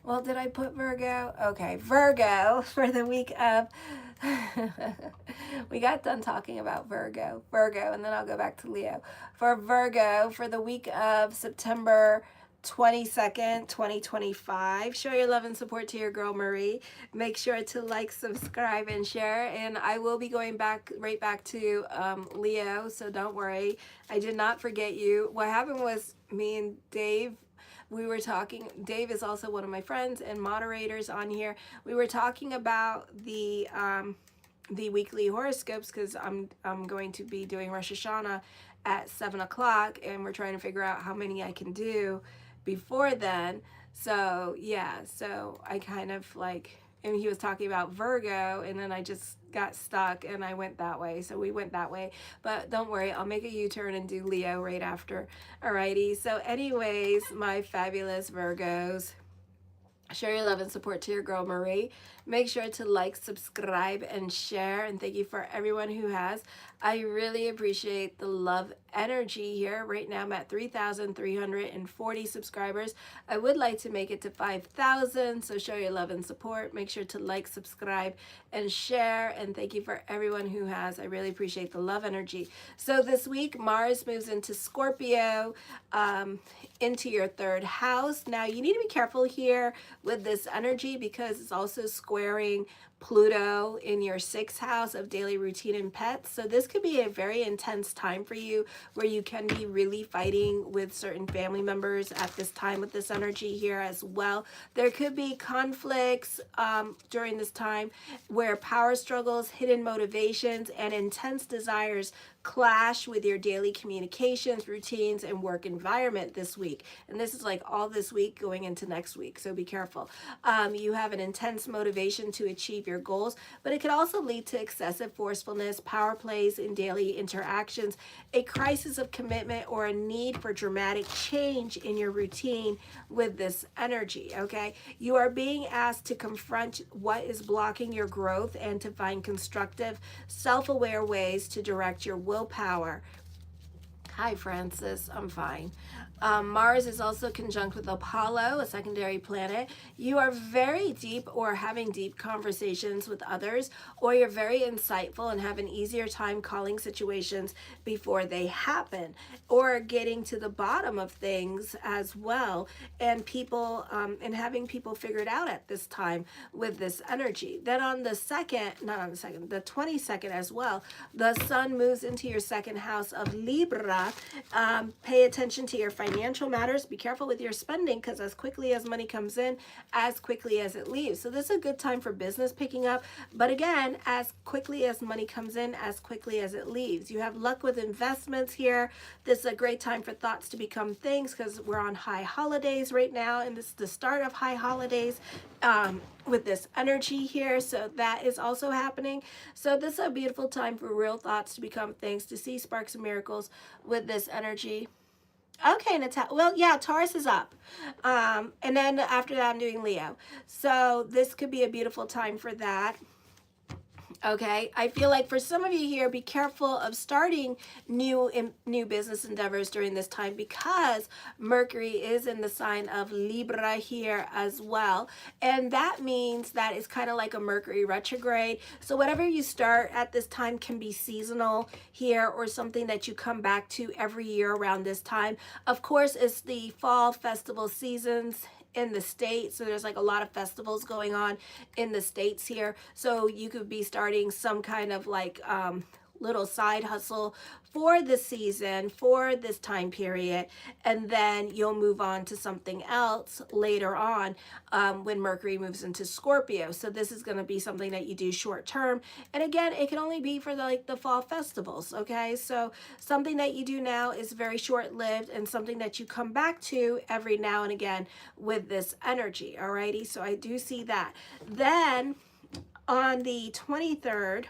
Well, did I put Virgo? Okay, Virgo for the week of. We got done talking about Virgo, and then I'll go back to Leo. For Virgo, for the week of September 22nd, 2025. Show your love and support to your girl Marie. Make sure to like, subscribe, and share. And I will be going right back to Leo, so don't worry. I did not forget you. What happened was me and Dave, we were talking. Dave is also one of my friends and moderators on here. We were talking about the weekly horoscopes because I'm going to be doing Rosh Hashanah at 7 o'clock, and we're trying to figure out how many I can do before then. So yeah, so I kind of like, and he was talking about Virgo, and then I just got stuck and I went that way. So we went that way. But don't worry, I'll make a U-turn and do Leo right after. Alrighty. So anyways, my fabulous Virgos, show your love and support to your girl Marie. Make sure to like, subscribe, and share. And thank you for everyone who has. I really appreciate the love energy here. Right now I'm at 3,340 subscribers. I would like to make it to 5,000. So show your love and support. Make sure to like, subscribe, and share. And thank you for everyone who has. I really appreciate the love energy. So this week, Mars moves into Scorpio, into your third house. Now you need to be careful here with this energy because it's also squaring Pluto in your sixth house of daily routine and pets. So this could be a very intense time for you where you can be really fighting with certain family members at this time with this energy here as well. There could be conflicts during this time where power struggles, hidden motivations, and intense desires clash with your daily communications, routines, and work environment this week. And this is like all this week going into next week, so be careful. You have an intense motivation to achieve your goals, but it could also lead to excessive forcefulness, power plays in daily interactions, a crisis of commitment, or a need for dramatic change in your routine with this energy, okay? You are being asked to confront what is blocking your growth and to find constructive, self-aware ways to direct your willpower. Hi, Francis. I'm fine. Mars is also conjunct with Apollo, a secondary planet. You are very deep or having deep conversations with others, or you're very insightful and have an easier time calling situations before they happen, or getting to the bottom of things as well, and people and having people figured out at this time with this energy. Then on the second, not on the second, the 22nd as well, the sun moves into your second house of Libra. Pay attention to your financial matters. Be careful with your spending because as quickly as money comes in, as quickly as it leaves. So this is a good time for business picking up. But again, as quickly as money comes in, as quickly as it leaves. You have luck with investments here. This is a great time for thoughts to become things because we're on high holidays right now. And this is the start of high holidays with this energy here. So that is also happening. So this is a beautiful time for real thoughts to become things, to see sparks and miracles with this energy. Okay, Natal. Well, yeah, Taurus is up. And then after that, I'm doing Leo. So this could be a beautiful time for that. Okay, I feel like for some of you here, be careful of starting new business endeavors during this time because Mercury is in the sign of Libra here as well. And that means that it's kind of like a Mercury retrograde. So whatever you start at this time can be seasonal here or something that you come back to every year around this time. Of course, it's the fall festival seasons in the States. So there's like a lot of festivals going on in the States here. So you could be starting some kind of like little side hustle for the season, for this time period, and then you'll move on to something else later on when Mercury moves into Scorpio. So this is going to be something that you do short term. And again, it can only be for the fall festivals, okay? So something that you do now is very short-lived and something that you come back to every now and again with this energy, alrighty? So I do see that. Then on the 23rd,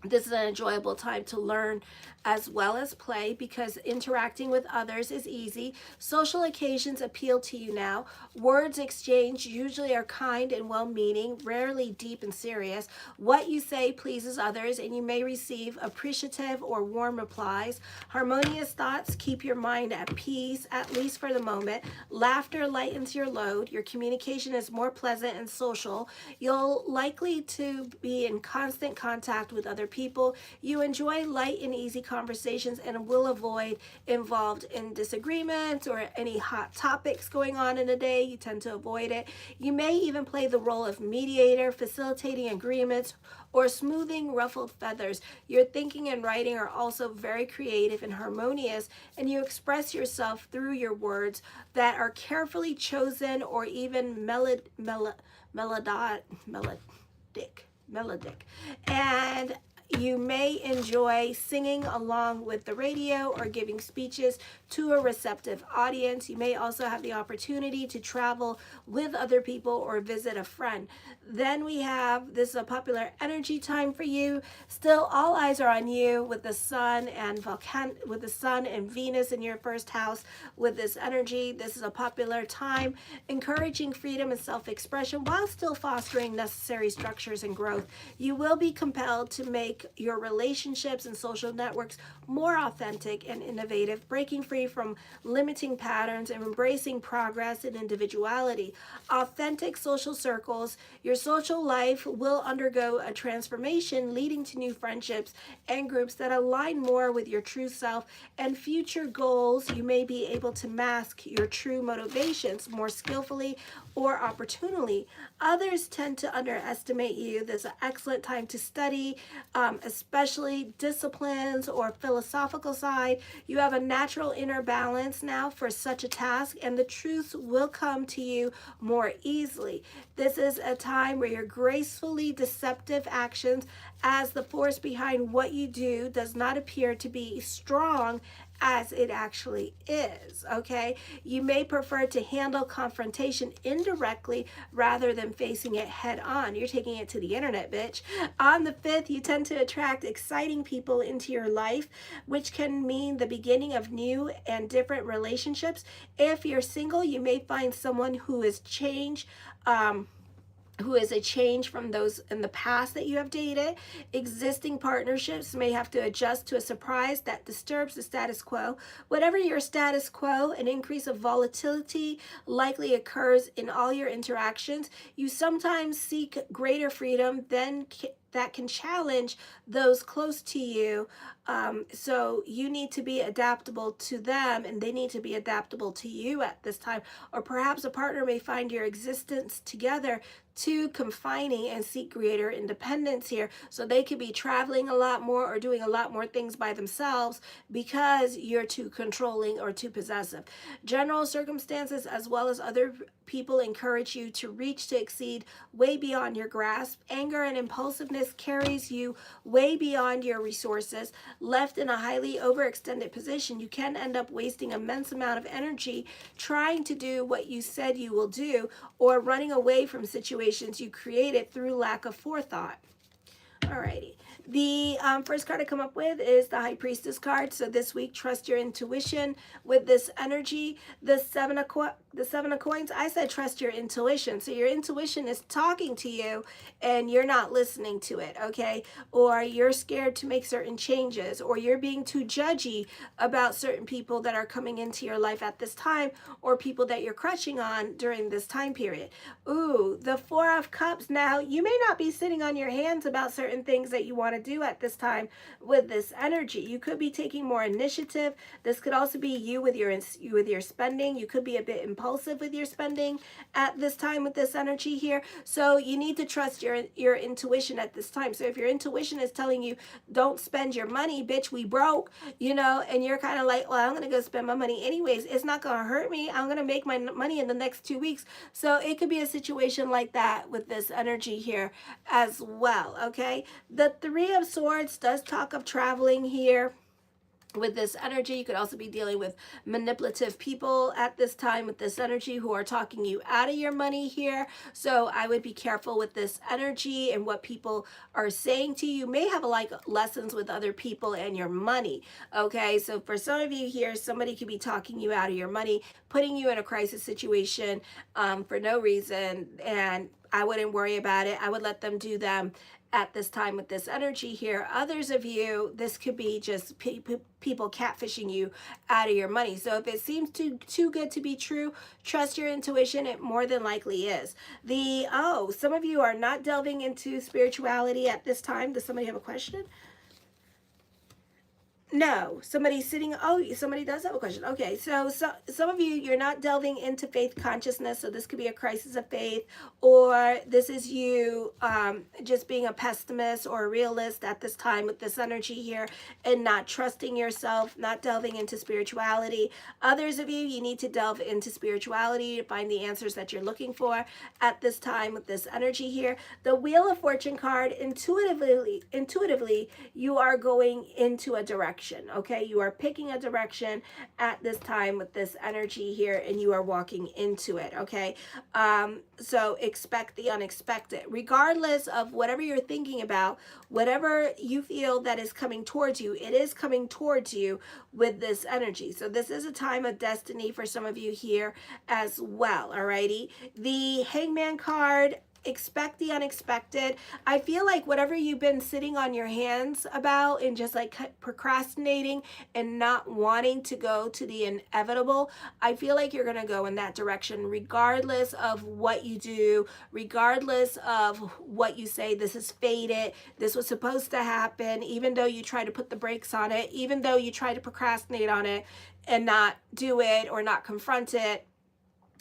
this is an enjoyable time to learn as well as play, because interacting with others is easy. Social occasions appeal to you now. Words exchanged usually are kind and well-meaning, rarely deep and serious. What you say pleases others, and you may receive appreciative or warm replies. Harmonious thoughts keep your mind at peace, at least for the moment. Laughter lightens your load. Your communication is more pleasant and social. You'll likely to be in constant contact with other people. You enjoy light and easy conversations and will avoid involved in disagreements or any hot topics going on in a day. You tend to avoid it. You may even play the role of mediator, facilitating agreements or smoothing ruffled feathers. Your thinking and writing are also very creative and harmonious, and you express yourself through your words that are carefully chosen or even melodic. And you may enjoy singing along with the radio or giving speeches to a receptive audience. You may also have the opportunity to travel with other people or visit a friend. Then we have, this is a popular energy time for you. Still, all eyes are on you with the sun and Venus in your first house with this energy. This is a popular time, encouraging freedom and self-expression while still fostering necessary structures and growth. You will be compelled to make your relationships and social networks more authentic and innovative, breaking free from limiting patterns and embracing progress and individuality. Authentic social circles, your social life will undergo a transformation, leading to new friendships and groups that align more with your true self and future goals. You may be able to mask your true motivations more skillfully or opportunely. Others tend to underestimate you. There's an excellent time to study, especially disciplines or philosophical side. You have a natural inner balance now for such a task, and the truth will come to you more easily. This is a time where your gracefully deceptive actions as the force behind what you do does not appear to be strong as it actually is, okay? You may prefer to handle confrontation indirectly rather than facing it head on. You're taking it to the internet, bitch. On the 5th, you tend to attract exciting people into your life, which can mean the beginning of new and different relationships. If you're single, you may find someone who is a change from those in the past that you have dated. Existing partnerships may have to adjust to a surprise that disturbs the status quo. Whatever your status quo, an increase of volatility likely occurs in all your interactions. You sometimes seek greater freedom than that can challenge those close to you. So you need to be adaptable to them, and they need to be adaptable to you at this time. Or perhaps a partner may find your existence together too confining and seek greater independence here. So they could be traveling a lot more or doing a lot more things by themselves because you're too controlling or too possessive. General circumstances as well as other people encourage you to reach to exceed way beyond your grasp. Anger and impulsiveness carries you way beyond your resources. Left in a highly overextended position, you can end up wasting immense amount of energy trying to do what you said you will do, or running away from situations you created through lack of forethought. Alrighty. The first card I come up with is the High Priestess card. So this week, trust your intuition with this energy. The seven of coins, I said trust your intuition. So your intuition is talking to you and you're not listening to it, okay? Or you're scared to make certain changes, or you're being too judgy about certain people that are coming into your life at this time, or people that you're crushing on during this time period. Ooh, the Four of Cups. Now, you may not be sitting on your hands about certain things that you want to do at this time with this energy. You could be taking more initiative. This could also be you with your spending. You could be a bit impulsive with your spending at this time with this energy here. So you need to trust your intuition at this time. So if your intuition is telling you don't spend your money, bitch, we broke, and you're kind of like, well, I'm going to go spend my money anyways. It's not going to hurt me. I'm going to make my money in the next 2 weeks. So it could be a situation like that with this energy here as well, okay? The Three of Swords does talk of traveling here. with this energy. You could also be dealing with manipulative people at this time with this energy who are talking you out of your money here. So I would be careful with this energy and what people are saying to you. You may have like lessons with other people and your money. Okay, so for some of you here, somebody could be talking you out of your money, putting you in a crisis situation for no reason, and I wouldn't worry about it. I would let them do them at this time with this energy here. Others of you, this could be just people catfishing you out of your money. So if it seems too good to be true, trust your intuition. It more than likely is. Some of you are not delving into spirituality at this time. Does somebody have a question? No, somebody's sitting. Oh, somebody does have a question. Okay, so some of you, you're not delving into faith consciousness, so this could be a crisis of faith, or this is you just being a pessimist or a realist at this time with this energy here and not trusting yourself, not delving into spirituality. Others of you, you need to delve into spirituality to find the answers that you're looking for at this time with this energy here. The Wheel of Fortune card, intuitively, you are going into a direction. Okay, you are picking a direction at this time with this energy here, and you are walking into it. Okay, so expect the unexpected, regardless of whatever you're thinking about, whatever you feel that is coming towards you, it is coming towards you with this energy. So this is a time of destiny for some of you here as well. Alrighty, the Hangman card, expect the unexpected. I feel like whatever you've been sitting on your hands about and just like procrastinating and not wanting to go to the inevitable, I feel like you're going to go in that direction regardless of what you do, regardless of what you say. This is fated. This was supposed to happen, even though you try to put the brakes on it, even though you try to procrastinate on it and not do it or not confront it.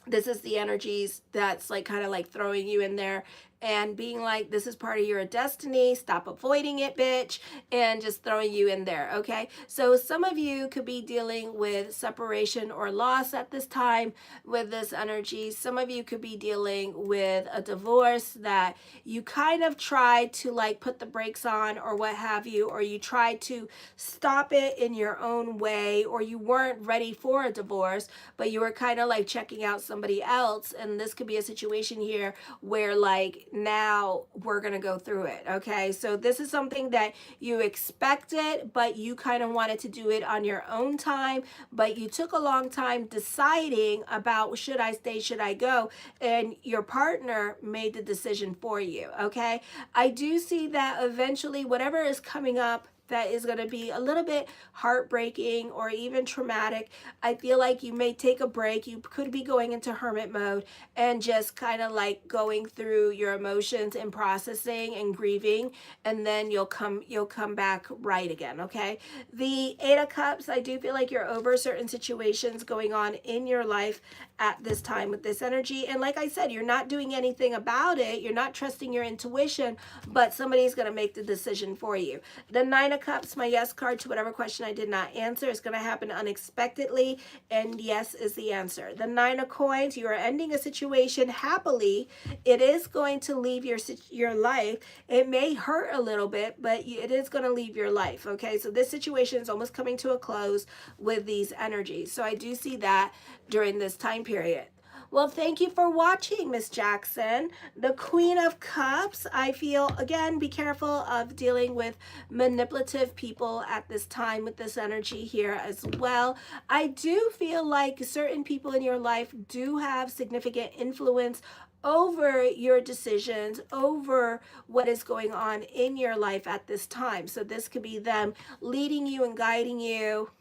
This is the energies that's like kind of like throwing you in there and being like, this is part of your destiny, stop avoiding it, bitch, and just throwing you in there. Okay, so some of you could be dealing with separation or loss at this time with this energy. Some of you could be dealing with a divorce that you kind of tried to like put the brakes on or what have you, or you tried to stop it in your own way, or you weren't ready for a divorce, but you were kind of like checking out somebody else. And this could be a situation here where like now we're gonna go through it. Okay, so this is something that you expected, but you kind of wanted to do it on your own time, but you took a long time deciding about should I stay, should I go, and your partner made the decision for you. Okay, I do see that eventually whatever is coming up that is going to be a little bit heartbreaking or even traumatic, I feel like you may take a break. You could be going into hermit mode and just kind of like going through your emotions and processing and grieving, and then you'll come back right again. Okay, the Eight of Cups, I do feel like you're over certain situations going on in your life at this time with this energy, and like I said, you're not doing anything about it, you're not trusting your intuition, but somebody's going to make the decision for you. The Nine of Cups, my yes card to whatever question I did not answer, is going to happen unexpectedly, and yes is the answer. The Nine of Coins, you are ending a situation happily. It is going to leave your life. It may hurt a little bit, but it is going to leave your life. Okay, so this situation is almost coming to a close with these energies. So I do see that during this time period. Well, thank you for watching, Miss Jackson. The Queen of Cups, I feel, again, be careful of dealing with manipulative people at this time with this energy here as well. I do feel like certain people in your life do have significant influence over your decisions, over what is going on in your life at this time. So this could be them leading you and guiding you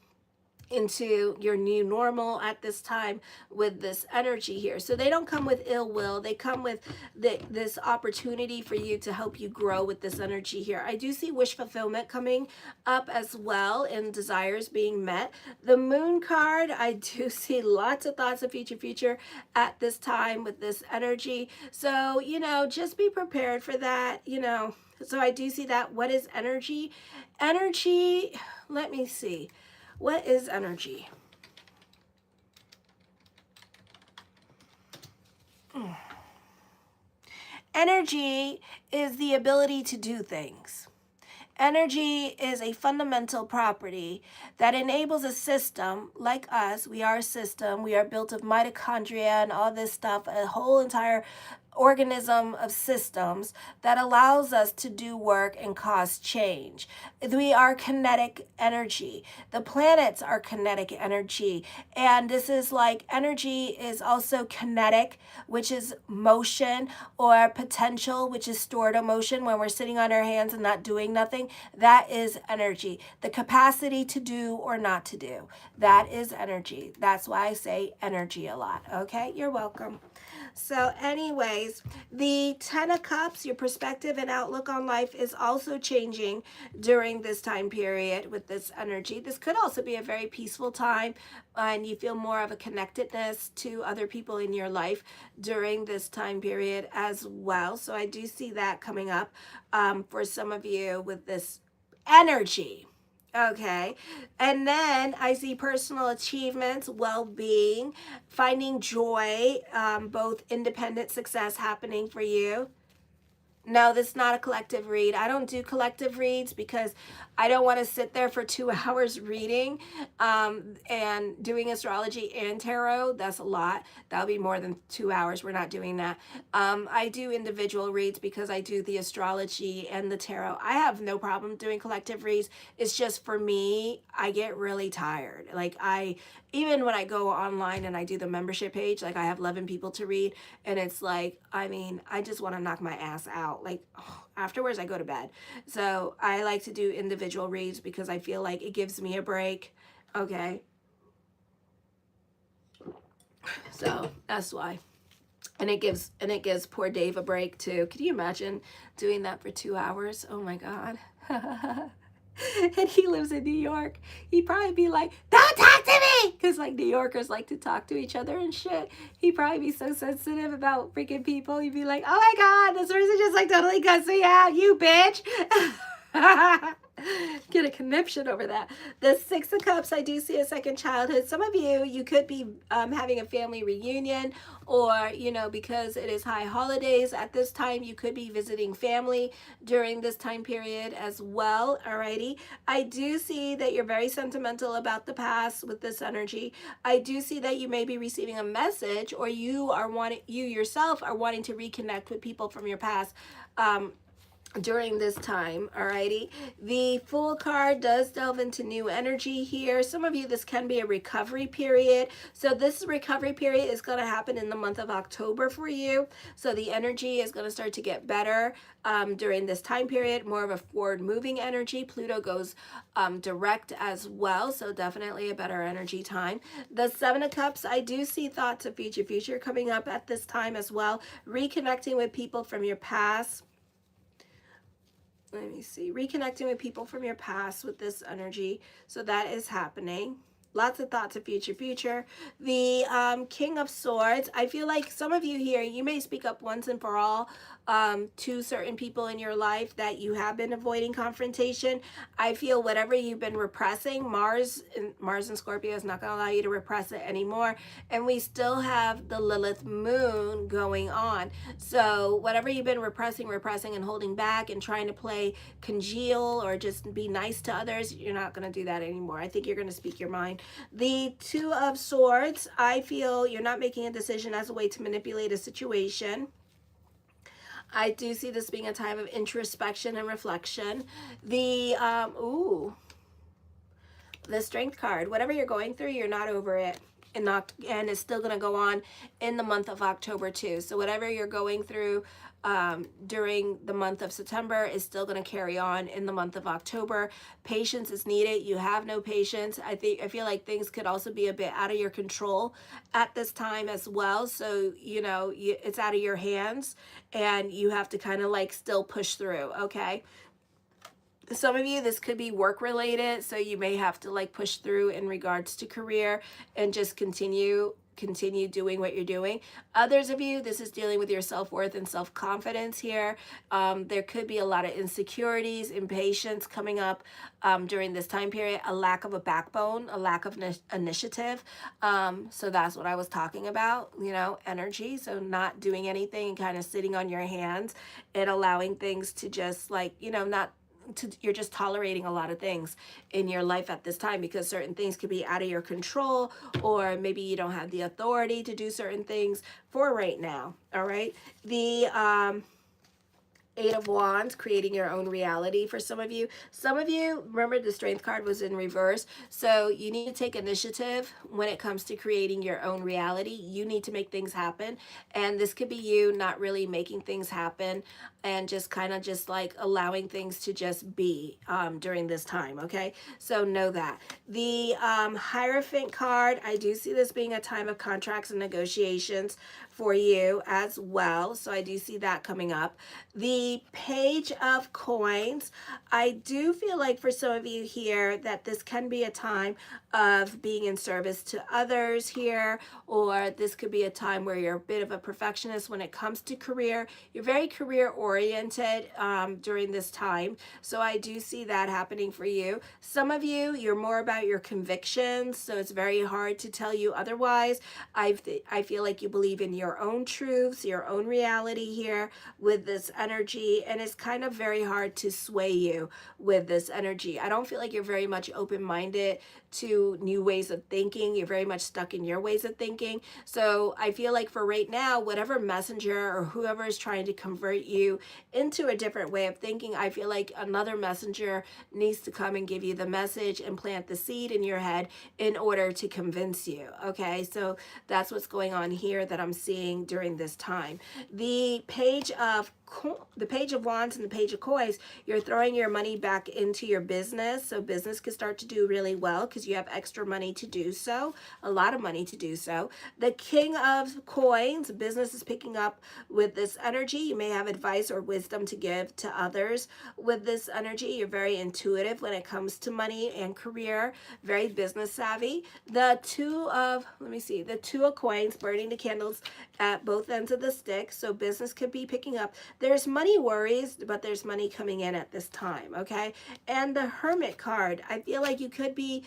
into your new normal at this time with this energy here. So they don't come with ill will. They come with this opportunity for you to help you grow with this energy here. I do see wish fulfillment coming up as well and desires being met. The Moon card, I do see lots of thoughts of future at this time with this energy. So, you know, just be prepared for that, you know. So I do see that. What is energy? Energy, let me see. What is energy? Energy is the ability to do things. Energy is a fundamental property that enables a system like us. We are a system. We are built of mitochondria and all this stuff, a whole entire organism of systems that allows us to do work and cause change. We are kinetic energy. The planets are kinetic energy. And this is like energy is also kinetic, which is motion, or potential, which is stored emotion when we're sitting on our hands and not doing nothing. That is energy. The capacity to do or not to do. That is energy. That's why I say energy a lot. Okay, you're welcome. So anyways, the 10 of Cups, your perspective and outlook on life is also changing during this time period with this energy. This could also be a very peaceful time, and you feel more of a connectedness to other people in your life during this time period as well. So I do see that coming up for some of you with this energy. Okay. And then I see personal achievements, well-being, finding joy, both independent success happening for you. No, this is not a collective read. I don't do collective reads because I don't want to sit there for 2 hours reading and doing astrology and tarot. That's a lot. That'll be more than 2 hours. We're not doing that. I do individual reads because I do the astrology and the tarot. I have no problem doing collective reads. It's just for me, I get really tired. Like even when I go online and I do the membership page, like I have 11 people to read, and it's like, I mean, I just want to knock my ass out. Like afterwards I go to bed. So I like to do individual reads because I feel like it gives me a break. Okay. So that's why. And it gives poor Dave a break too. Could you imagine doing that for 2 hours? Oh my God. And he lives in New York. He'd probably be like, don't talk to me, because like New Yorkers like to talk to each other and shit. He'd probably be so sensitive about freaking people. He'd be like, oh my God, this person just like totally cussed me out, you bitch. Get a conniption over that. The 6 of Cups, I do see a second childhood. Some of you could be having a family reunion, or, you know, because it is high holidays at this time, you could be visiting family during this time period as well. Alrighty. I do see that you're very sentimental about the past with this energy. I do see that you may be receiving a message, or you yourself are wanting to reconnect with people from your past during this time. Alrighty. The Fool card does delve into new energy here. Some of you, this can be a recovery period. So this recovery period is going to happen in the month of October for you. So the energy is going to start to get better during this time period, more of a forward moving energy. Pluto goes direct as well. So definitely a better energy time. The 7 of Cups, I do see thoughts of future coming up at this time as well. Reconnecting with people from your past. Let me see. Reconnecting with people from your past with this energy. So that is happening. Lots of thoughts of future. The King of Swords. I feel like some of you here, you may speak up once and for all to certain people in your life that you have been avoiding confrontation. I feel whatever you've been repressing, Mars and Scorpio is not going to allow you to repress it anymore. And we still have the Lilith moon going on. So whatever you've been repressing and holding back and trying to play congeal or just be nice to others, you're not going to do that anymore. I think you're going to speak your mind. The 2 of Swords, I feel you're not making a decision as a way to manipulate a situation. I do see this being a time of introspection and reflection. The the Strength card. Whatever you're going through, you're not over it. And it's still going to go on in the month of October too. So whatever you're going through during the month of September is still going to carry on in the month of October. Patience is needed. You have no patience. I feel like things could also be a bit out of your control at this time as well. So, you know, it's out of your hands and you have to kind of like still push through. Okay. Some of you, this could be work related. So you may have to like push through in regards to career and just continue doing what you're doing. Others of you, this is dealing with your self-worth and self-confidence here. There could be a lot of insecurities, impatience coming up during this time period, a lack of a backbone, a lack of initiative. So that's what I was talking about, you know, energy. So not doing anything and kind of sitting on your hands and allowing things to just like, you know, not you're just tolerating a lot of things in your life at this time, because certain things could be out of your control, or maybe you don't have the authority to do certain things for right now. All right. The Eight of Wands, creating your own reality for some of you. Some of you, remember the Strength card was in reverse. So you need to take initiative when it comes to creating your own reality. You need to make things happen. And this could be you not really making things happen and just kind of just like allowing things to just be during this time. Okay. So know that. The Hierophant card, I do see this being a time of contracts and negotiations for you as well. So I do see that coming up. The Page of Coins, I do feel like for some of you here that this can be a time of being in service to others here, or this could be a time where you're a bit of a perfectionist when it comes to career. You're very career oriented during this time. So I do see that happening for you. Some of you, you're more about your convictions, so it's very hard to tell you otherwise. I feel like you believe in your own truths, your own reality here with this energy, and it's kind of very hard to sway you with this energy. I don't feel like you're very much open-minded to new ways of thinking. You're very much stuck in your ways of thinking. So I feel like for right now, whatever messenger or whoever is trying to convert you into a different way of thinking, I feel like another messenger needs to come and give you the message and plant the seed in your head in order to convince you. Okay, so that's what's going on here that I'm seeing during this time. The Page of Wands and the Page of Coins, you're throwing your money back into your business. So business could start to do really well because you have extra money to do so, a lot of money to do so. The King of Coins, business is picking up with this energy. You may have advice or wisdom to give to others with this energy. You're very intuitive when it comes to money and career, very business savvy. The Two of Coins, burning the candles at both ends of the stick. So business could be picking up. There's money worries, but there's money coming in at this time, okay? And the Hermit card, I feel like you could be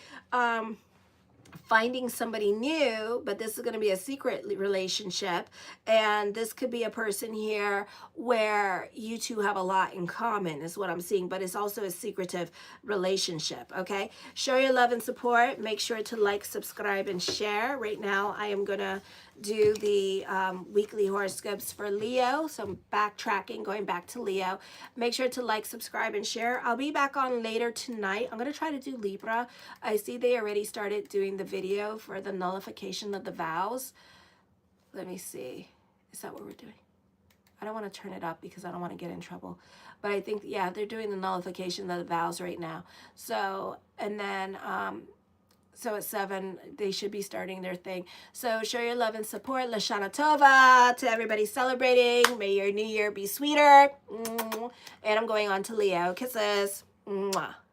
finding somebody new, but this is going to be a secret relationship, and this could be a person here where you two have a lot in common is what I'm seeing, but it's also a secretive relationship. Okay, show your love and support. Make sure to like, subscribe, and share. Right now I am gonna do the weekly horoscopes for Leo, so I'm backtracking, going back to Leo. Make sure to like, subscribe, and share. I'll be back on later tonight. I'm going to try to do Libra. I see they already started doing the video for the nullification of the vows. Let me see. Is that what we're doing? I don't want to turn it up because I don't want to get in trouble. But I think, yeah, they're doing the nullification of the vows right now. So, and then so at 7, they should be starting their thing. So show your love and support. Lashana Tova to everybody celebrating. May your new year be sweeter. And I'm going on to Leo. Kisses. Mwah.